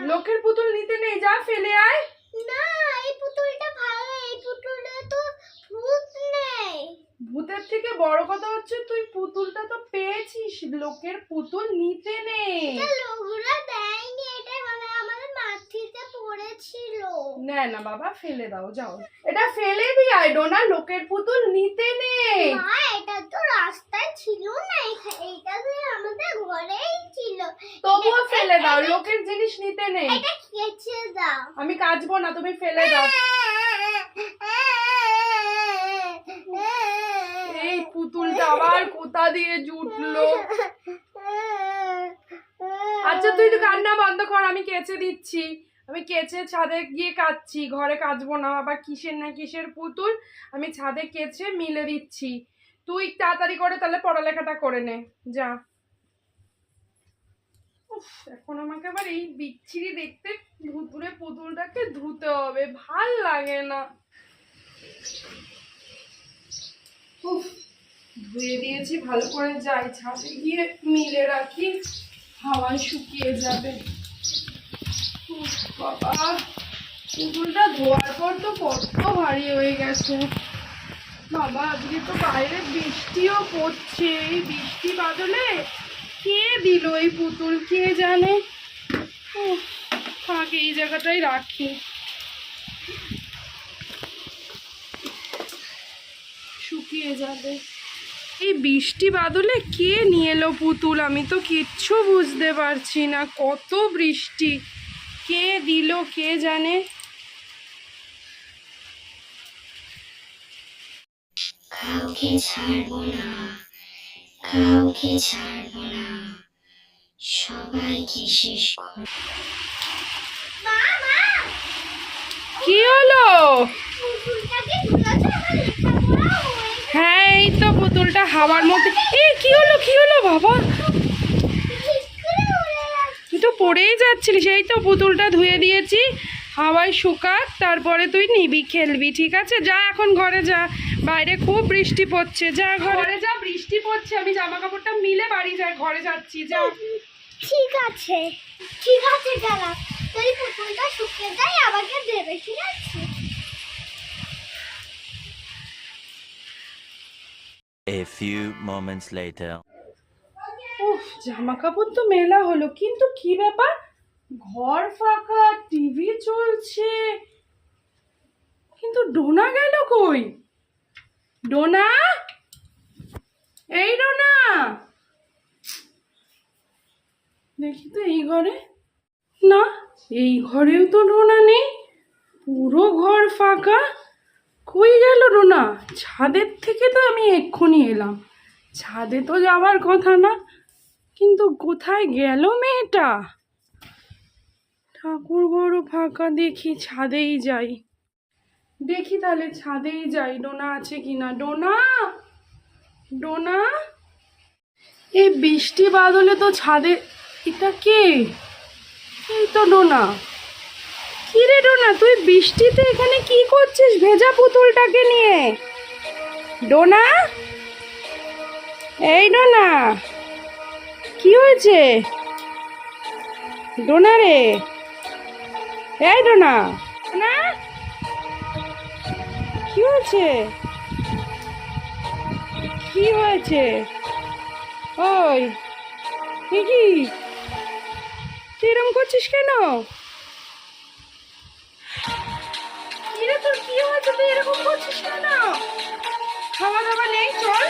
লোকের পুতুল নিতে নেই, যা ফেলে আয়। না, এই পুতুলটা ভালো, এই পুতুলে তো ভূত নেই। ভূতের থেকে বড় কথা হচ্ছে তুই পুতুলটা তো পেয়েছিস, লোকের পুতুল নিতে নেই। লোকরা দেয়নি, এটা মানে আমাদের মাটিতে পড়েছিল। না না বাবা, ফেলে দাও, যাও এটা ফেলে দিয়ে আয়। ডোনা, লোকের পুতুল নিতে নেই। মা, এটা তো রাস্তায় ছিল না, এইটা তো আমাদের ঘরেই ছিল। তবুও ফেলে দাও, লোকের জিনিস নিতে নেই। এটা কেচে দাও। আমি কাচবো না, তুমি ফেলে দাও। এই পুতুলটা আবার কোথা দিয়ে জুটলো। আচ্ছা তুই তো কান্না বন্ধ কর, আমি কেচে দিচ্ছি। আমি কেচে ছাদে গিয়ে কাচ্ছি, ঘরে কাচবো না। আবার কিসের না কিসের পুতুল, আমি ছাদে কেচে মিলে দিচ্ছি। তুই তাড়াতাড়ি করে তাহলে পড়ালেখাটা করে নে, যা। এখন আমাকে আবার এই বিচ্ছিরি দেখতে ভুতুরে পুতুলটাকে ধুতে হবে, ভাল লাগে না। ধুয়ে দিয়েছি ভালো করে, যাই ছাদে গিয়ে মিলে রাখি, হাওয়ায় শুকিয়ে যাবে। বাবা, পুতুলটা ধোয়ার পর তো কত ভারী হয়ে গেছে। বাবা, আজকে তো বাইরে বৃষ্টিও পড়ছে। এই বৃষ্টি বাদলে কে দিল এই পুতুল, কে জানে। থাক, এই জায়গাটাই রাখি, শুকিয়ে যাবে। এই বৃষ্টি বাদলে কে নিয়ে এলো পুতুল, আমি তো কিচ্ছু বুঝতে পারছি না। কত বৃষ্টি, কে দিল কে জানে। কাউকে ছাড়বো না, কাউকে ছাড়বো না, সবাইকে শেষ করব। কি হলো? পুতুলটাকে ধুলাতে আমার লেখাপড়া হয়ে হ্যাঁ, এই তো পুতুলটা হাওয়ার মধ্যে। এই কি হলো, কি হলো বাবা? তুই তো পড়েই যাচ্ছিলিস। এই তো পুতুলটা ধুয়ে দিয়েছি, হাওয়ায় শুকাক, তারপরে তুই নিবি, খেলবি। ঠিক আছে, যা এখন ঘরে যা, বাইরে খুব বৃষ্টি পড়ছে। যা ঘরে যা, বৃষ্টি পড়ছে। আমি জামা কাপড়টা মিলে বাড়ি যাই, ঘরে যাচ্ছি, যা। ঠিক আছে, ঠিক আছে, দাঁড়া, তুই পুতুলটা শুকিয়ে যায় আমাকে দেবে, ঠিক আছে? A few moments later. উফ, জামা কাপড় তো মেলা হলো, কিন্তু কি ব্যাপার, ঘর ফাঁকা, টিভি চলছে, কিন্তু ডোনা গেল কই? ডোনা, এই ডোনা, দেখি তো এই ঘরে। না, এই ঘরেও তো ডোনা নেই, পুরো ঘর ফাঁকা। কই গেল ডোনা? ছাদের থেকে তো আমি এক্ষুনি এলাম, ছাদে তো যাওয়ার কথা না, কিন্তু কোথায় গেল মেয়েটা? ঠাকুর ঘরও ফাঁকা, দেখি ছাদেই যাই, দেখি তাহলে ছাদেই যাই, ডোনা আছে কিনা। ডোনা, ডোনা, এই বৃষ্টি বাদলে তো ছাদে। এটা কে? এই তো ডোনা। কি রে ডোনা, তুই বৃষ্টিতে এখানে কি করছিস ভেজা পুতুলটাকে নিয়ে? ডোনা, এই ডোনা, কি হয়েছে? ডোনা রে, এই ডোনা, না, কি হয়েছে? কি হয়েছে? ওই কি কি তুই এরম করছিস কেন? কিরে, তোর কি হয়েছে? তুই এরকম করছিস কেন? খাওয়া দাওয়া নেই, চল।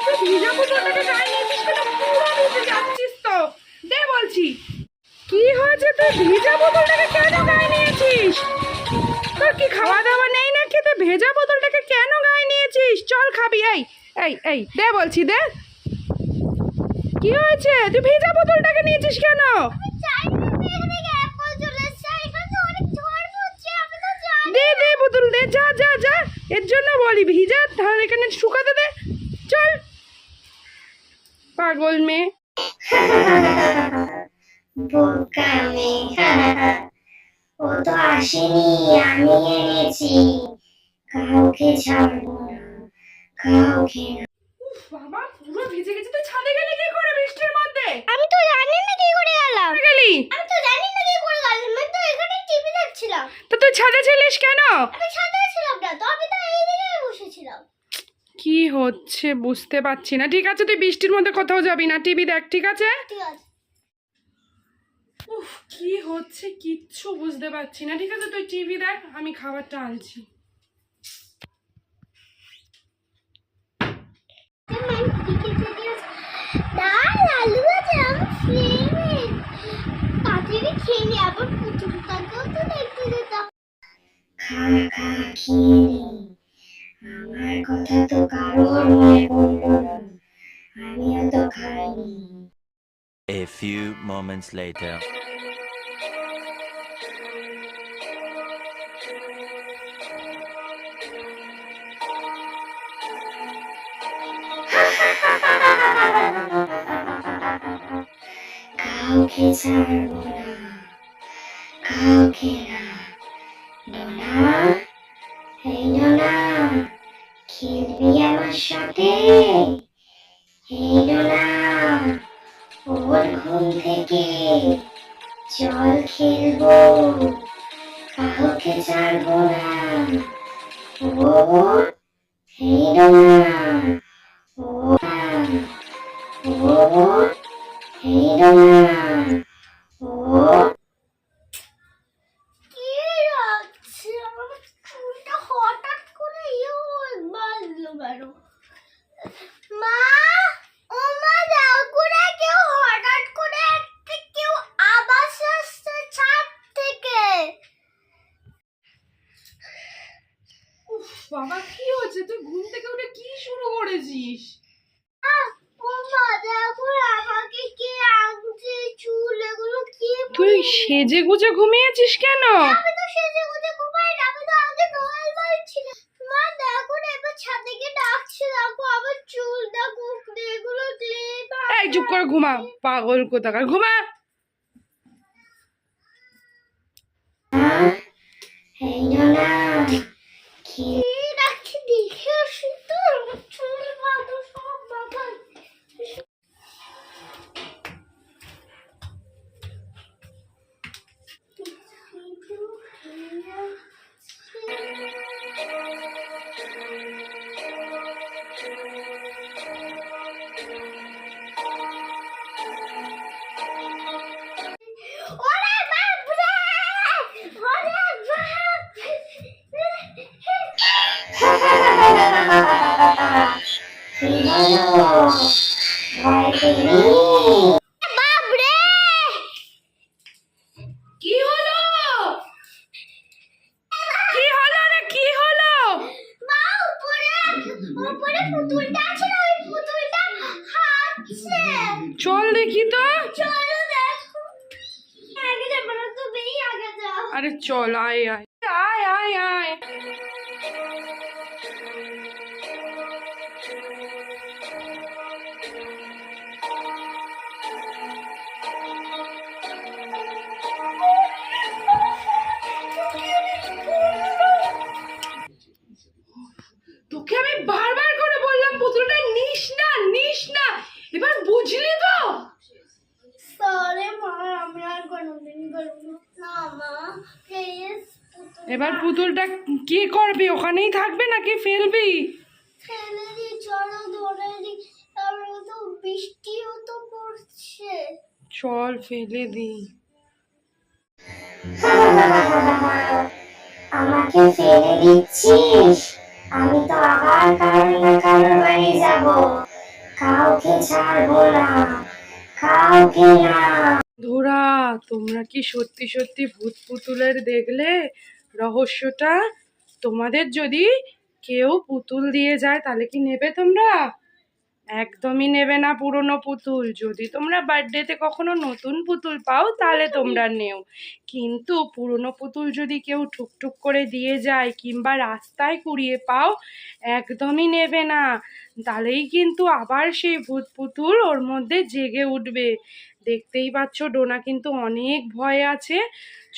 তুই ভিজা পুতুলটাকে গায়ে নিয়েছিস কেন? পুরো ভিজে যাচ্ছিস তো, দে বলছি। কি হয়েছে, তুই ভিজা পুতুলটাকে কেন গায়ে নিয়েছিস? তোর কি খাওয়া দাওয়া নেই নাকি? তুই ভেজা পুতুলটাকে কেন গায়ে নিয়েছিস? চল খাবি। এই এই এই দে বলছি, দে। কি হয়েছে, তুই ভেজা পুতুলটাকে নিয়েছিস কেন? দে দে পুতুল দে, যা যা যা, এর জন্য বলি ভিজা, তাহলে এখানে শুকাতে দে, চল। পাগল মেয়ে। বোকা মেয়ে, ও তো আসেনি, আমি এনেছি। কাউকে ছাড়বো না, কাউকে না। বাবা, পুরো ভিজে গেছে। তুই ছাদে গেলি কি করে বৃষ্টির মধ্যে? আমি তো জানি না কি করে গেলাম। গেলি? আমি তো জানি না কি করে গেলাম, তুই ছাদে ছিলিস কেন? আমি ছাদে ছিলাম না তো, আমি তো এইদিকে বসেছিলাম। কি হচ্ছে বুঝতে পারছি না। ঠিক আছে তুই বৃষ্টির মধ্যে কোথাও যাবি না, টিভি দেখ, ঠিক আছে? ঠিক আছে। উফ, কি হচ্ছে কিচ্ছু বুঝতে পারছি না। ঠিক আছে তুই টিভি দেখ, আমি খাবারটা আনছি। ডাল আলু ভাজা আমার ফেভারিট। তাড়াতাড়ি খেয়ে নি, আবার পুতুলটাকেও তো দেখতে যেতাম। খানা খানা খেয়ে নি, আমার কথা তো কারোর মনে পড়লো না, আমিও তো খাইনি। A few moments later. কাউকে ছাড়বো না, কাউকে না। নোনা, এই নোনা, খেলবি আমার সাথে? এই নোনা, ওর ঘুম থেকে, চল খেলবো, কাউকে ছাড়বো না। ও, এই নোনা, ও, ও, এই নোনা, ও। কি লাগছে আমার চুলটা হঠাৎ করে বাজলো কেন? মা, ও মা, দেখো না, কেউ হঠাৎ করে কেউ আওয়াজ আসছে ছাদ থেকে। উফ বাবা, কি হচ্ছে? তুই ঘুম থেকে উঠে কি শুরু করেছিস? ও মা, দেখো আমাকে কে আনছে, চুল এগুলো কে? তুই সেজে গুজে ঘুমিয়েছিস কেন? আমি তো সেজে গুজে ঘুমাই না, আমি তো আগে নর্মাল ছিলাম। মা দেখো না, এবার ছাদে গিয়ে ডাকছে, দেখো আমার চুলটা কুকড়ে, এগুলো ক্লিপ। এই চুপ করে ঘুমা, পাগল কোথাকার, ঘুমা। এই না, কি ডাকছে দেখে আসি তো, আমার চুল বাঁধো সব বাবা। ওরে বাপরে, ওরে বাপরে। কি হলো? কি হলো রে, কি হলো? মা, উপরে উপরে পুতুলটা আছে না, ওই পুতুলটা হাঁটছে। চল দেখি তো। চলো দেখো। আগে যাবো না, তুমি আগে যাও। আরে চল, আয় আয় আয় আয় আয়। তোকে আমি বারবার করে বললাম পুতুলটা নিস না, নিস না। এবার বুঝলি তো? সরি মা, আমি আর কোনোদিন করবো না মা, প্লিজ। এবার পুতুলটা কি করবি? ওখানেই থাকবে নাকি ফেলবি? ফেলে দি, চলো ধরে দি, তারপরে তো বৃষ্টিও তো পড়ছে। চল ফেলে দি। আমাকে ফেলে দিচ্ছিস? আমি তো আবার কারোর না কারোর বাড়ি যাব, কাউকে ছাড়বো না, কাউকে না। ধুরা, তোমরা কি সত্যি সত্যি ভূত পুতুলের দেখলে রহস্যটা? তোমাদের যদি কেউ পুতুল দিয়ে যায় তাহলে কি নেবে তোমরা? একদমই নেবে না পুরনো পুতুল। যদি তোমরা বার্থডেতে কখনো নতুন পুতুল পাও তাহলে তোমরা নেও, কিন্তু পুরনো পুতুল যদি কেউ ঠুকঠুক করে দিয়ে যায় কিংবা রাস্তায় কুড়িয়ে পাও, একদমই নেবে না। তাহলেই কিন্তু আবার সেই ভূত পুতুল ওর মধ্যে জেগে উঠবে। দেখতেই পাচ্ছ ডোনা কিন্তু অনেক ভয় আছে।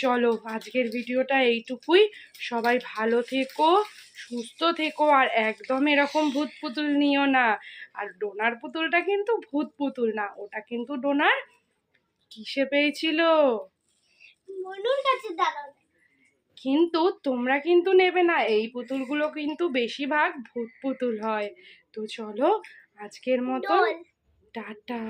চলো আজকের ভিডিওটা এইটুকুই। সবাই ভালো থেকো, সুস্থ থেকো, আর একদম এরকম ভূত পুতুল নিও না। আর ডোনার পুতুলটা কিন্তু ভূত পুতুল না, ওটা কিন্তু ডোনার কিসে পেয়েছিল? মনুর কাছে দাঁড়াও। কিন্তু তোমরা কিন্তু নেবে না, এই পুতুলগুলো কিন্তু বেশিরভাগ ভূত পুতুল হয়। তো চলো আজকের মতো ডল টাটা।